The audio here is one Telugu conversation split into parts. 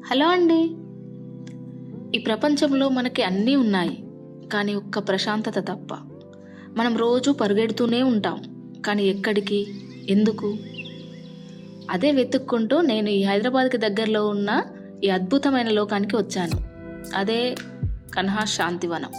హలో అండి. ఈ ప్రపంచంలో మనకి అన్నీ ఉన్నాయి, కానీ ఒక్క ప్రశాంతత తప్ప. మనం రోజు పరిగెడుతూనే ఉంటాం, కానీ ఎక్కడికి, ఎందుకు? అదే వెతుక్కుంటూ నేను ఈ హైదరాబాద్కి దగ్గరలో ఉన్న ఈ అద్భుతమైన లోకానికి వచ్చాను. అదే కన్హా శాంతివనం.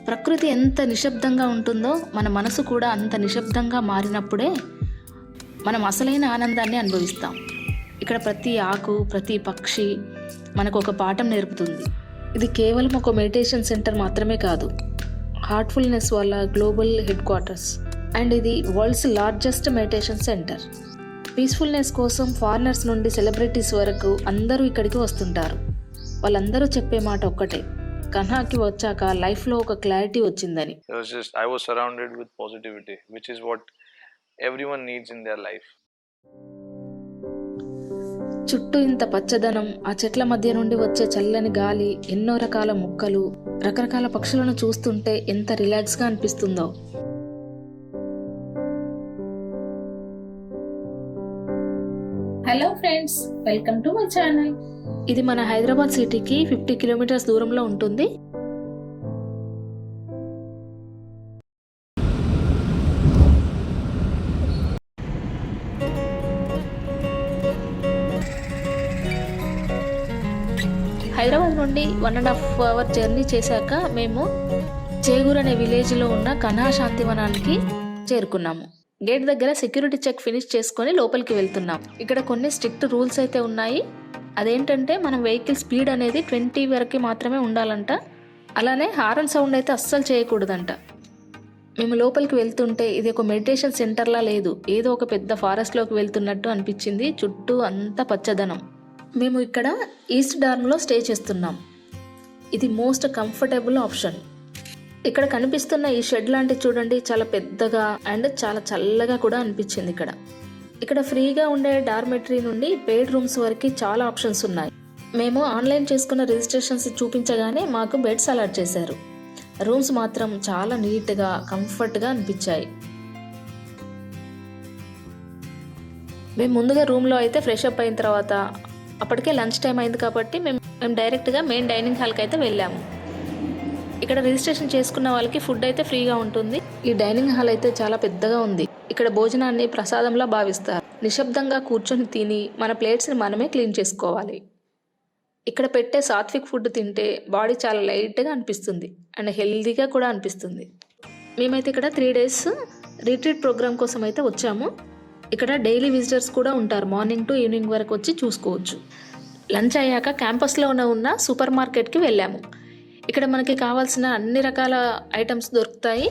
ప్రకృతి ఎంత నిశ్శబ్దంగా ఉంటుందో మన మనసు కూడా అంత నిశ్శబ్దంగా మారినప్పుడే మనం అసలైన ఆనందాన్ని అనుభవిస్తాం. ఇక్కడ ప్రతి ఆకు, ప్రతి పక్షి మనకు ఒక పాఠం నేర్పుతుంది. ఇది కేవలం ఒక మెడిటేషన్ సెంటర్ మాత్రమే కాదు, హార్ట్ఫుల్నెస్ వాళ్ళ గ్లోబల్ హెడ్ క్వార్టర్స్. అండ్ ఇది world's largest meditation centre. Peacefulness కోసం ఫారినర్స్ నుండి సెలబ్రిటీస్ వరకు అందరూ ఇక్కడికి వస్తుంటారు. వాళ్ళందరూ చెప్పే మాట ఒక్కటే, కన్హాకి వచ్చాక లైఫ్లో ఒక క్లారిటీ వచ్చిందని. I was surrounded with positivity, which is what everyone needs in their life. చుట్టూ ఇంత పచ్చదనం, ఆ చెట్ల మధ్య నుండి వచ్చే చల్లని గాలి, ఎన్నో రకాల మొక్కలు, రకరకాల పక్షులను చూస్తుంటే ఎంత రిలాక్స్గా అనిపిస్తుందో. Hello friends, welcome to my channel. ఇది మన హైదరాబాద్ సిటీకి 50 కిలోమీటర్స్ దూరంలో ఉంటుంది. హైదరాబాద్ నుండి 1.5 అవర్ జర్నీ చేశాక మేము చేగూర్ అనే విలేజ్లో ఉన్న కన్హా శాంతివనానికి చేరుకున్నాము. గేట్ దగ్గర సెక్యూరిటీ చెక్ ఫినిష్ చేసుకొని లోపలికి వెళ్తున్నాం. ఇక్కడ కొన్ని స్ట్రిక్ట్ రూల్స్ అయితే ఉన్నాయి. అదేంటంటే మనం వెహికల్ స్పీడ్ అనేది 20 వరకు మాత్రమే ఉండాలంట. అలానే హారన్ సౌండ్ అయితే అస్సలు చేయకూడదంట. మేము లోపలికి వెళ్తుంటే ఇది ఒక మెడిటేషన్ సెంటర్లా లేదు, ఏదో ఒక పెద్ద ఫారెస్ట్లోకి వెళ్తున్నట్టు అనిపించింది. చుట్టూ అంతా పచ్చదనం. మేము ఇక్కడ ఈస్ట్ డార్మ్లో స్టే చేస్తున్నాం. ఇది మోస్ట్ కంఫర్టబుల్ ఆప్షన్. ఇక్కడ కనిపిస్తున్న ఈ షెడ్ లాంటివి చూడండి, చాలా పెద్దగా అండ్ చాలా చల్లగా కూడా అనిపించింది. ఇక్కడ ఫ్రీగా ఉండే డార్మెటరీ నుండి బెడ్ రూమ్స్ వరకు చాలా ఆప్షన్స్ ఉన్నాయి. మేము ఆన్లైన్ చేసుకున్న రిజిస్ట్రేషన్స్ చూపించగానే మాకు బెడ్స్ అలాట్ చేశారు. రూమ్స్ మాత్రం చాలా నీట్గా, కంఫర్ట్గా అనిపించాయి. మేము ముందుగా రూమ్లో అయితే ఫ్రెష్ అప్ అయిన తర్వాత అప్పటికే లంచ్ టైం అయింది కాబట్టి మేము డైరెక్ట్గా మెయిన్ డైనింగ్ హాల్కి అయితే వెళ్ళాము. ఇక్కడ రిజిస్ట్రేషన్ చేసుకున్న వాళ్ళకి ఫుడ్ అయితే ఫ్రీగా ఉంటుంది. ఈ డైనింగ్ హాల్ అయితే చాలా పెద్దగా ఉంది. ఇక్కడ భోజనాన్ని ప్రసాదంలా భావిస్తారు. నిశ్శబ్దంగా కూర్చొని తిని మన ప్లేట్స్ని మనమే క్లీన్ చేసుకోవాలి. ఇక్కడ పెట్టే సాత్విక్ ఫుడ్ తింటే బాడీ చాలా లైట్గా అనిపిస్తుంది అండ్ హెల్తీగా కూడా అనిపిస్తుంది. మేమైతే ఇక్కడ 3 days రిట్రీట్ ప్రోగ్రామ్ కోసం అయితే వచ్చాము. ఇక్కడ డైలీ విజిటర్స్ కూడా ఉంటారు. మార్నింగ్ టు ఈవినింగ్ వరకు వచ్చి చూసుకోవచ్చు. లంచ్ అయ్యాక క్యాంపస్లో ఉన్న సూపర్ మార్కెట్కి వెళ్ళాము. ఇక్కడ మనకి కావాల్సిన అన్ని రకాల ఐటమ్స్ దొరుకుతాయి.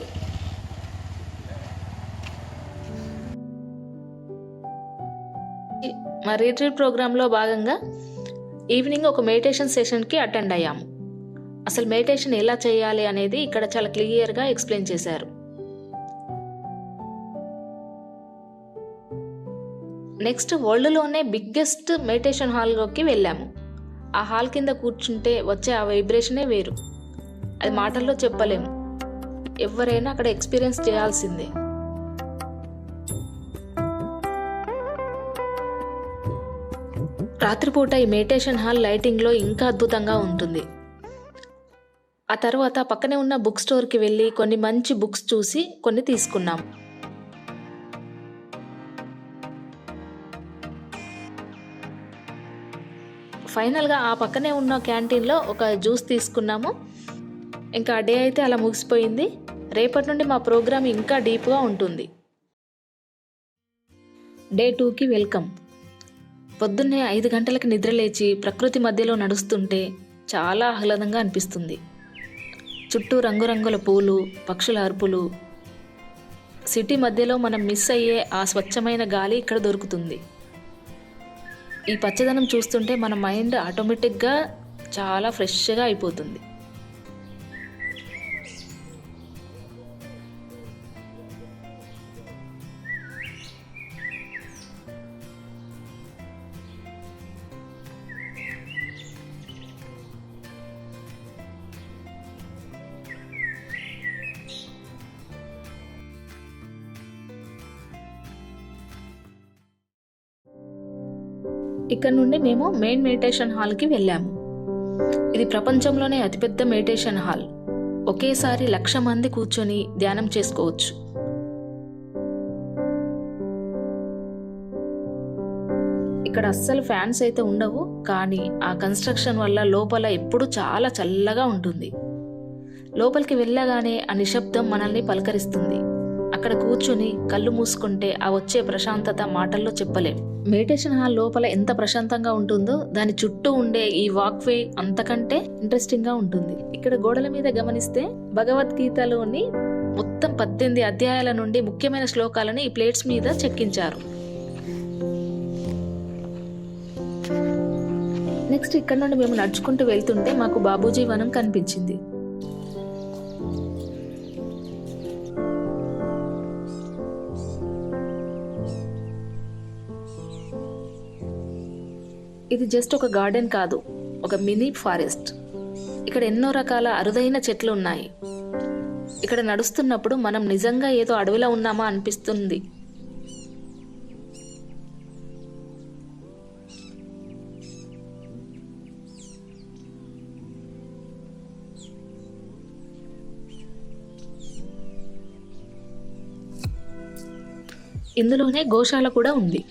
మా రిట్రీట్ ప్రోగ్రాంలో భాగంగా ఈవినింగ్ ఒక మెడిటేషన్ సెషన్కి అటెండ్ అయ్యాము. అసలు మెడిటేషన్ ఎలా చేయాలి అనేది ఇక్కడ చాలా క్లియర్గా ఎక్స్ప్లెయిన్ చేశారు. నెక్స్ట్ వరల్డ్లోనే బిగ్గెస్ట్ మెడిటేషన్ హాల్లోకి వెళ్ళాము. ఆ హాల్ కింద కూర్చుంటే వచ్చే ఆ వైబ్రేషనే వేరు, అది మాటల్లో చెప్పలేము. ఎవరైనా అక్కడ ఎక్స్పీరియన్స్ చేయాల్సిందే. రాత్రిపూట ఈ మెడిటేషన్ హాల్ లైటింగ్లో ఇంకా అద్భుతంగా ఉంటుంది. ఆ తర్వాత పక్కనే ఉన్న బుక్ స్టోర్కి వెళ్ళి కొన్ని మంచి బుక్స్ చూసి కొన్ని తీసుకున్నాం. ఫైనల్గా ఆ పక్కనే ఉన్న క్యాంటీన్లో ఒక జ్యూస్ తీసుకున్నాము. ఇంకా ఆ డే అయితే అలా ముగిసిపోయింది. రేపటి నుండి మా ప్రోగ్రామ్ ఇంకా డీప్గా ఉంటుంది. డే 2కి వెల్కమ్. పొద్దున్నే 5 గంటలకు నిద్రలేచి ప్రకృతి మధ్యలో నడుస్తుంటే చాలా ఆహ్లాదంగా అనిపిస్తుంది. చుట్టూ రంగురంగుల పూలు, పక్షుల అరుపులు. సిటీ మధ్యలో మనం మిస్ అయ్యే ఆ స్వచ్ఛమైన గాలి ఇక్కడ దొరుకుతుంది. ఈ పచ్చదనం చూస్తుంటే మన మైండ్ ఆటోమేటిక్గా చాలా ఫ్రెష్గా అయిపోతుంది. ఇక్కడ నుండి మేము మెయిన్ మెడిటేషన్ హాల్కి వెళ్ళాము. ఇది ప్రపంచంలోనే అతిపెద్ద మెడిటేషన్ హాల్. ఒకేసారి 1,00,000 మంది కూర్చొని ధ్యానం చేసుకోవచ్చు. ఇక్కడ అస్సలు ఫ్యాన్స్ అయితే ఉండవు, కానీ ఆ కన్స్ట్రక్షన్ వల్ల లోపల ఎప్పుడూ చాలా చల్లగా ఉంటుంది. లోపలికి వెళ్ళగానే ఆ నిశ్శబ్దం మనల్ని పలకరిస్తుంది. అక్కడ కూర్చొని కళ్ళు మూసుకుంటే ఆ వచ్చే ప్రశాంతత మాటల్లో చెప్పలేం. మెడిటేషన్ హాల్ లోపల ఎంత ప్రశాంతంగా ఉంటుందో దాని చుట్టూ ఉండే ఈ వాక్వే అంతకంటే ఇంట్రెస్టింగ్ గా ఉంటుంది. ఇక్కడ గోడల మీద గమనిస్తే భగవద్గీతలోని మొత్తం 18 అధ్యాయాల నుండి ముఖ్యమైన శ్లోకాలను ఈ ప్లేట్స్ మీద చెక్కించారు. నెక్స్ట్ ఇక్కడ నుండి మేము నడుచుకుంటూ వెళ్తుంటే మాకు బాబూజీ వనం కనిపించింది. ఇది జస్ట్ ఒక గార్డెన్ కాదు, ఒక మినీ ఫారెస్ట్. ఇక్కడ ఎన్నో రకాల అరుదైన చెట్లు ఉన్నాయి. ఇక్కడ నడుస్తున్నప్పుడు మనం నిజంగా ఏదో అడవిలో ఉన్నామా అనిపిస్తుంది. ఇందులోనే గోశాల కూడా ఉంది.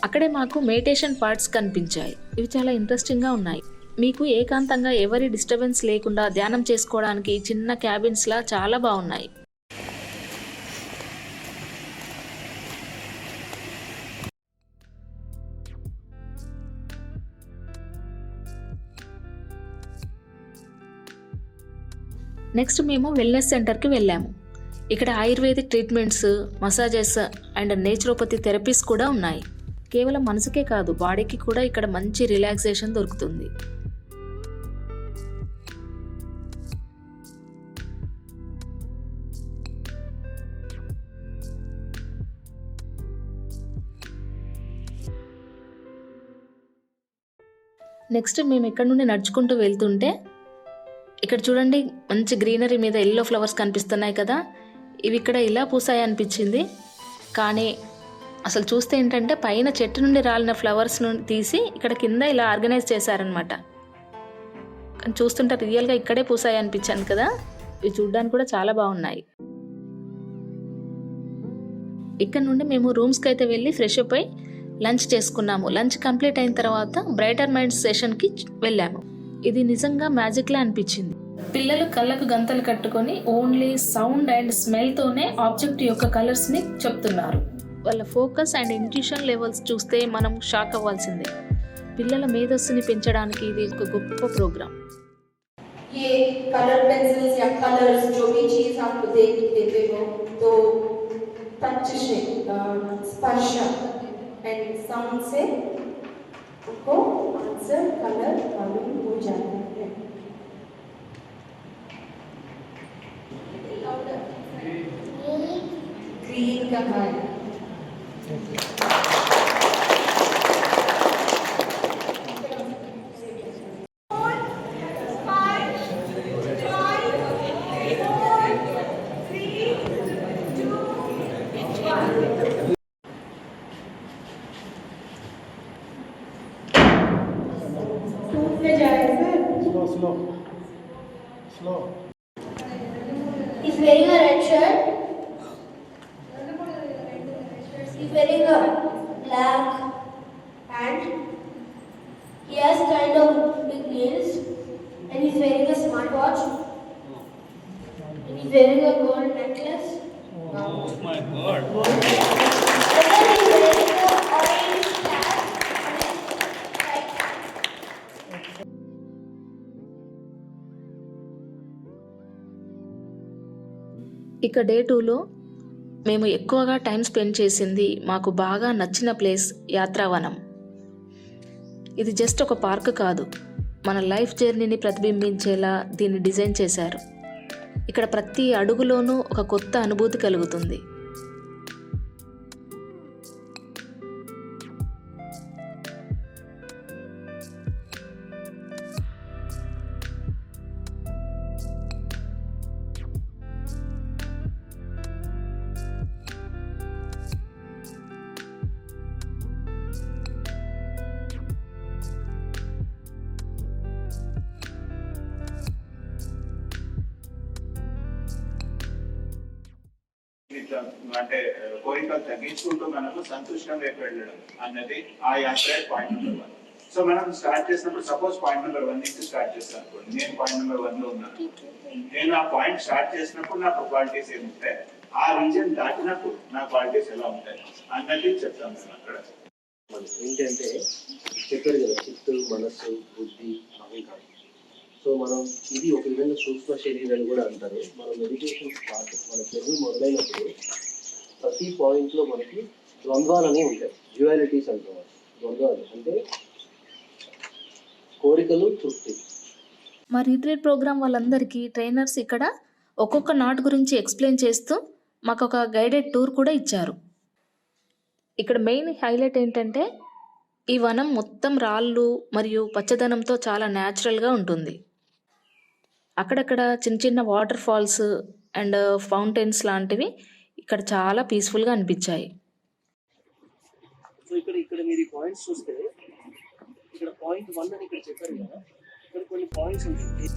అక్కడే మాకు మెడిటేషన్ పార్ట్స్ కనిపించాయి. ఇవి చాలా ఇంట్రెస్టింగ్గా ఉన్నాయి. మీకు ఏకాంతంగా ఎవరి డిస్టర్బెన్స్ లేకుండా ధ్యానం చేసుకోవడానికి చిన్న క్యాబిన్స్లా చాలా బాగున్నాయి. నెక్స్ట్ మేము వెల్నెస్ సెంటర్కి వెళ్ళాము. ఇక్కడ ayurvedic treatments, massages and naturopathy therapies కూడా ఉన్నాయి. కేవలం మనసుకే కాదు, బాడీకి కూడా ఇక్కడ మంచి రిలాక్సేషన్ దొరుకుతుంది. నెక్స్ట్ మేము ఇక్కడ నుండి నడుచుకుంటూ వెళ్తుంటే ఇక్కడ చూడండి, మంచి గ్రీనరీ మీద ఎల్లో ఫ్లవర్స్ కనిపిస్తున్నాయి కదా. ఇవి ఇక్కడ ఇలా పూసాయి అనిపించింది, కానీ అసలు చూస్తే ఏంటంటే పైన చెట్టు నుండి రాలిన ఫ్లవర్స్ నుండి తీసి ఇక్కడ కింద ఇలా ఆర్గనైజ్ చేశారనమాట. కానీ చూస్తుంటే రియల్గా ఇక్కడే పూసాయి అనిపించాను కదా. ఇవి చూడడానికి కూడా చాలా బాగున్నాయి. ఇక్కడ నుండి మేము రూమ్స్కి అయితే వెళ్ళి ఫ్రెష్ అప్ అయి లంచ్ చేసుకున్నాము. లంచ్ కంప్లీట్ అయిన తర్వాత బ్రైటర్ మైండ్స్ సెషన్కి వెళ్ళాము. ఇది నిజంగా మ్యాజిక్లా అనిపించింది. పిల్లలు కళ్ళకు గంతలు కట్టుకొని ఓన్లీ సౌండ్ అండ్ స్మెల్తోనే ఆబ్జెక్ట్ యొక్క కలర్స్ని చెప్తున్నారు. వాళ్ళ ఫోకస్ అండ్ ఇంట్యూషన్ లెవెల్స్ చూస్తే మనం షాక్ అవ్వాల్సిందే. పిల్లల మేధస్సుని పెంచడానికి ఇది ఒక గొప్ప ప్రోగ్రామ్. ये कलर पेंसिल्स या कलर्स जो भी चीज आप देते हो तो टच से स्पर्श एंड साउंड से उनको आंसर कलर मालूम हो जाता है. ग्रीन का है. Slow. He's wearing a red shirt. He's wearing a black pant. He has kind of big nails, and he's wearing a smartwatch. And he's wearing a gold necklace. Oh my God. And then he's wearing a orange cap on his right hand. ఇక డే 2లో మేము ఎక్కువగా టైం స్పెండ్ చేసింది మాకు బాగా నచ్చిన ప్లేస్ యాత్రావనం. ఇది జస్ట్ ఒక పార్క్ కాదు, మన లైఫ్ జర్నీని ప్రతిబింబించేలా దీన్ని డిజైన్ చేశారు. ఇక్కడ ప్రతి అడుగులోనూ ఒక కొత్త అనుభూతి కలుగుతుంది. అంటే కోరికలు తగ్గించుకుంటూ మనకు సంతుష్టం వైపు వెళ్ళడం అన్నది ఆ యాత్ర పాయింట్ నెంబర్ 1. సో మనం స్టార్ట్ చేసినప్పుడు సపోజ్ పాయింట్ నెంబర్ 1 నుంచి స్టార్ట్ చేస్తాను అనుకోండి. నేను పాయింట్ నెంబర్ 1 లో ఉన్నాను. నేను ఆ పాయింట్ స్టార్ట్ చేసినప్పుడు నాకు క్వాలిటీస్ ఏముంటాయి, ఆ రీజన్ దాటినప్పుడు నా క్వాలిటీస్ ఎలా ఉంటాయి అన్నది చెప్తాను నేను అక్కడ. మనకి ఏంటంటే చెప్పారు కదా, చిత్తు, మనస్సు, బుద్ధి, అహంకారం. సో మనం ఇది ఒక విధంగా సూక్ష్మ శరీరాలు కూడా అంటారు. మన మెడిటేషన్ స్టార్ట్, మన జర్నీ మొదలైనప్పుడు ప్రతి పాయింట్లో మనకి ద్వంద్వాలు అనేవి ఉంటాయి. డ్యువాలిటీస్ అంటారు. ద్వంద్వాలు అంటే కోరికలు, తృప్తి. మా రీట్రీట్ ప్రోగ్రామ్ వాళ్ళందరికీ ట్రైనర్స్ ఇక్కడ ఒక్కొక్క నాట్ గురించి ఎక్స్ప్లెయిన్ చేస్తూ మాకు ఒక గైడెడ్ టూర్ కూడా ఇచ్చారు. ఇక్కడ మెయిన్ హైలైట్ ఏంటంటే ఈ వనం మొత్తం రాళ్ళు మరియు పచ్చదనంతో చాలా న్యాచురల్గా ఉంటుంది. అక్కడక్కడ చిన్న చిన్న వాటర్ ఫాల్స్ అండ్ ఫౌంటైన్స్ లాంటివి ఇక్కడ చాలా పీస్ఫుల్గా అనిపించాయి. సో ఇక్కడ మీరు ఈ పాయింట్స్ చూస్తే ఇక్కడ పాయింట్ 1 అని ఇక్కడ చెప్పారు కదా, ఇక్కడ కొన్ని పాయింట్స్ ఉంటాయి.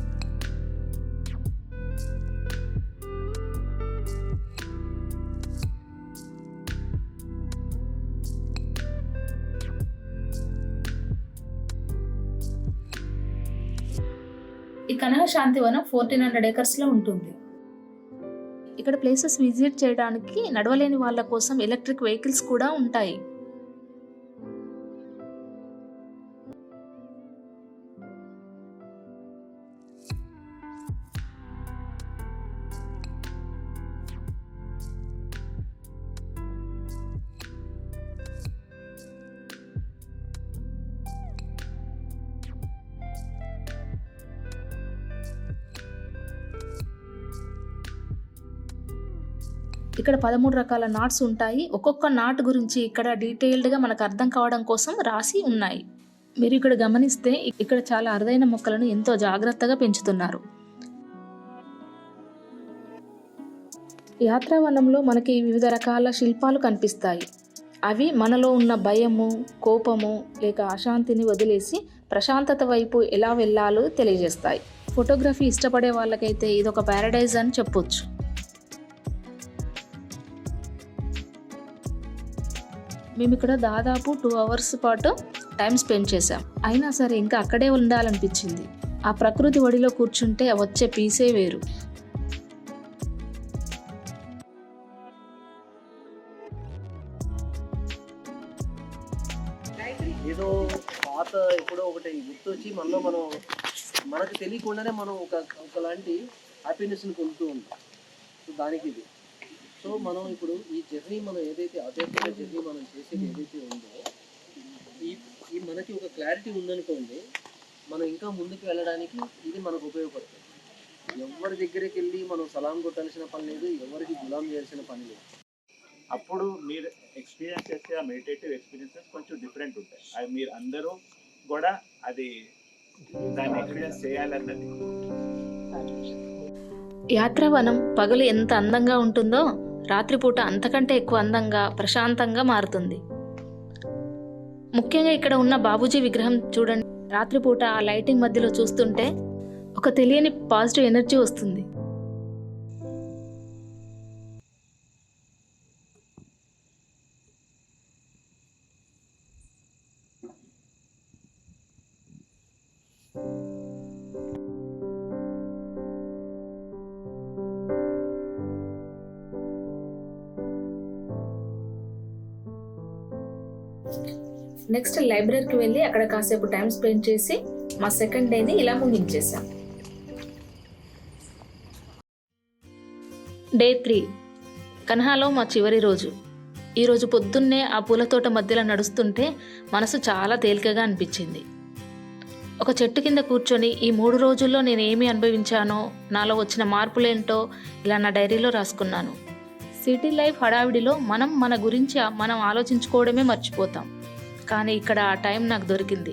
ఈ కనహ శాంతివనం 1400 ఏకర్స్లో ఉంటుంది. ఇక్కడ ప్లేసెస్ విజిట్ చేయడానికి నడవలేని వాళ్ళ కోసం ఎలక్ట్రిక్ వెహికల్స్ కూడా ఉంటాయి. ఇక్కడ 13 రకాల నాట్స్ ఉంటాయి. ఒక్కొక్క నాట్ గురించి ఇక్కడ డీటెయిల్డ్గా మనకు అర్థం కావడం కోసం రాసి ఉన్నాయి. మీరు ఇక్కడ గమనిస్తే ఇక్కడ చాలా అరుదైన మొక్కలను ఎంతో జాగ్రత్తగా పెంచుతున్నారు. యాత్రావనంలో మనకి వివిధ రకాల శిల్పాలు కనిపిస్తాయి. అవి మనలో ఉన్న భయము, కోపము లేక అశాంతిని వదిలేసి ప్రశాంతత వైపు ఎలా వెళ్ళాలో తెలియజేస్తాయి. ఫోటోగ్రఫీ ఇష్టపడే వాళ్ళకైతే ఇదొక ప్యారడైజ్ అని చెప్పొచ్చు. మేము ఇక్కడ దాదాపు 2 hours పాటు టైం స్పెండ్ చేసాం. అయినా సరే ఇంకా అక్కడే ఉండాలనిపించింది. ఆ ప్రకృతి ఒడిలో కూర్చుంటే వచ్చే పీసే వేరు. ఏదో పాత ఎప్పుడో ఒకటి గుర్తొచ్చి మనకు తెలియకుండానే మనం ఒకలాంటి హ్యాపీనెస్ని పొందుతూ ఉంటాం. సో దానికి ఇది. సో మనం ఇప్పుడు ఈ జర్నీ మనం ఏదైతే ఆధ్యాత్మిక జర్నీ మనం చేసేది ఏదైతే ఉందో ఈ మనకి ఒక క్లారిటీ ఉందనుకోండి, మనం ఇంకా ముందుకు వెళ్ళడానికి ఇది మనకు ఉపయోగపడుతుంది. ఎవరి దగ్గరికి వెళ్ళి మనం సలాం కొట్టాల్సిన పని లేదు, ఎవరికి గులాం చేయాల్సిన పని లేదు. అప్పుడు మీరు ఎక్స్పీరియన్స్ చేస్తే ఆ మెడిటేటివ్ ఎక్స్పీరియన్సెస్ కొంచెం డిఫరెంట్ ఉంటాయి. అది మీరు అందరూ కూడా అది దాన్ని ఎక్స్పీరియన్స్ చేయాలన్నది. యాత్రావనం పగలు ఎంత అందంగా ఉంటుందో రాత్రిపూట అంతకంటే ఎక్కువ అందంగా, ప్రశాంతంగా మారుతుంది. ముఖ్యంగా ఇక్కడ ఉన్న బాబూజీ విగ్రహం చూడండి. రాత్రిపూట ఆ లైటింగ్ మధ్యలో చూస్తుంటే ఒక తెలియని పాజిటివ్ ఎనర్జీ వస్తుంది. నెక్స్ట్ లైబ్రరీకి వెళ్ళి అక్కడ కాసేపు టైం స్పెండ్ చేసి మా సెకండ్ డేని ఇలా ముగించేసాం. డే 3 కన్హాలో మా చివరి రోజు. ఈరోజు పొద్దున్నే ఆ పూల తోట మధ్యలో నడుస్తుంటే మనసు చాలా తేలికగా అనిపించింది. ఒక చెట్టు కింద కూర్చొని ఈ 3 రోజుల్లో నేను ఏమి అనుభవించానో, నాలో వచ్చిన మార్పులేంటో ఇలా నా డైరీలో రాసుకున్నాను. సిటీ లైఫ్ హడావిడిలో మన గురించి మనం ఆలోచించుకోవడమే మర్చిపోతాం. కానీ ఇక్కడ ఆ టైం నాకు దొరికింది.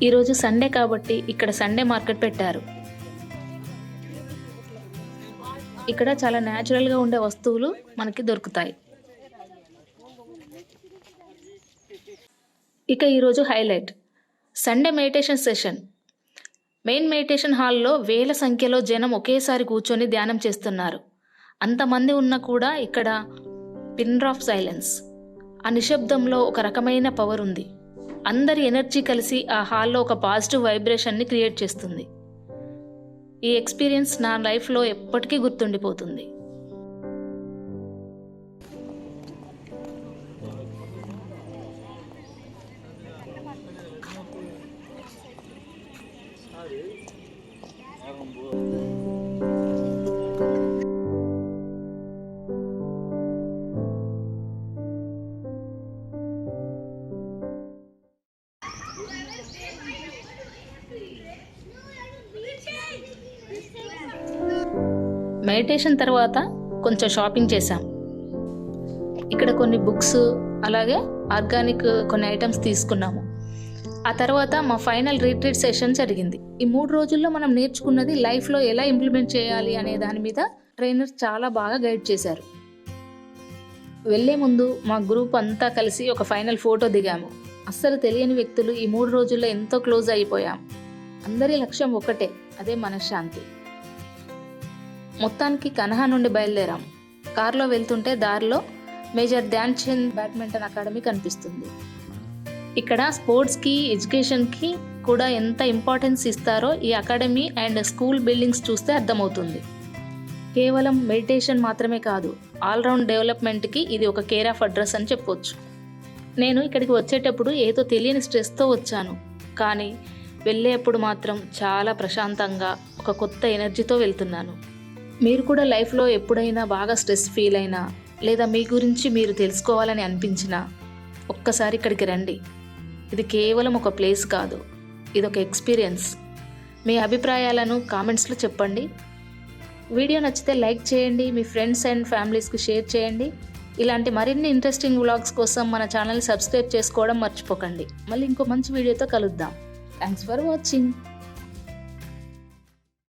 ఈరోజు సండే కాబట్టి ఇక్కడ సండే మార్కెట్ పెట్టారు. ఇక్కడ చాలా న్యాచురల్గా ఉండే వస్తువులు మనకి దొరుకుతాయి. ఇక ఈరోజు highlight Sunday meditation session. Main meditation హాల్లో వేల సంఖ్యలో జనం ఒకేసారి కూర్చొని ధ్యానం చేస్తున్నారు. అంతమంది ఉన్నా కూడా ఇక్కడ పిన్ డ్రాప్ సైలెన్స్. ఆ నిశ్శబ్దంలో ఒక రకమైన పవర్ ఉంది. అందరి ఎనర్జీ కలిసి ఆ హాల్లో ఒక పాజిటివ్ వైబ్రేషన్ని క్రియేట్ చేస్తుంది. ఈ ఎక్స్పీరియన్స్ నా లైఫ్లో ఎప్పటికీ గుర్తుండిపోతుంది. మెడిటేషన్ తర్వాత కొంచెం షాపింగ్ చేశాం. ఇక్కడ కొన్ని బుక్స్ అలాగే ఆర్గానిక్ కొన్ని ఐటమ్స్ తీసుకున్నాము. ఆ తర్వాత మా ఫైనల్ రీట్రీట్ సెషన్ జరిగింది. ఈ 3 రోజుల్లో మనం నేర్చుకున్నది లైఫ్లో ఎలా ఇంప్లిమెంట్ చేయాలి అనే దాని మీద ట్రైనర్ చాలా బాగా గైడ్ చేశారు. వెళ్ళే ముందు మా గ్రూప్ అంతా కలిసి ఒక ఫైనల్ ఫోటో దిగాము. అస్సలు తెలియని వ్యక్తులు ఈ 3 రోజుల్లో ఎంతో క్లోజ్ అయిపోయాం. అందరి లక్ష్యం ఒకటే, అదే మనశ్శాంతి. మొత్తానికి కన్హా నుండి బయలుదేరాం. కారులో వెళ్తుంటే దారిలో major Dhyan Chand badminton academy కనిపిస్తుంది. ఇక్కడ స్పోర్ట్స్కి ఎడ్యుకేషన్కి కూడా ఎంత ఇంపార్టెన్స్ ఇస్తారో ఈ అకాడమీ అండ్ స్కూల్ బిల్డింగ్స్ చూస్తే అర్థమవుతుంది. కేవలం మెడిటేషన్ మాత్రమే కాదు, ఆల్రౌండ్ డెవలప్మెంట్కి ఇది ఒక కేర్ ఆఫ్ అడ్రస్ అని చెప్పొచ్చు. నేను ఇక్కడికి వచ్చేటప్పుడు ఏదో తెలియని స్ట్రెస్తో వచ్చాను, కానీ వెళ్ళేప్పుడు మాత్రం చాలా ప్రశాంతంగా ఒక కొత్త ఎనర్జీతో వెళ్తున్నాను. మీరు కూడా లైఫ్లో ఎప్పుడైనా బాగా స్ట్రెస్ ఫీల్ అయినా లేదా మీ గురించి మీరు తెలుసుకోవాలని అనిపించినా ఒక్కసారి ఇక్కడికి రండి. ఇది కేవలం ఒక ప్లేస్ కాదు, ఇది ఒక ఎక్స్పీరియన్స్. మీ అభిప్రాయాలను కామెంట్స్లో చెప్పండి. వీడియో నచ్చితే లైక్ చేయండి, మీ ఫ్రెండ్స్ అండ్ ఫ్యామిలీస్కి షేర్ చేయండి. ఇలాంటి మరిన్ని ఇంట్రెస్టింగ్ వ్లాగ్స్ కోసం మన ఛానల్ని సబ్స్క్రైబ్ చేసుకోవడం మర్చిపోకండి. మళ్ళీ ఇంకో మంచి వీడియోతో కలుద్దాం. Thanks for watching.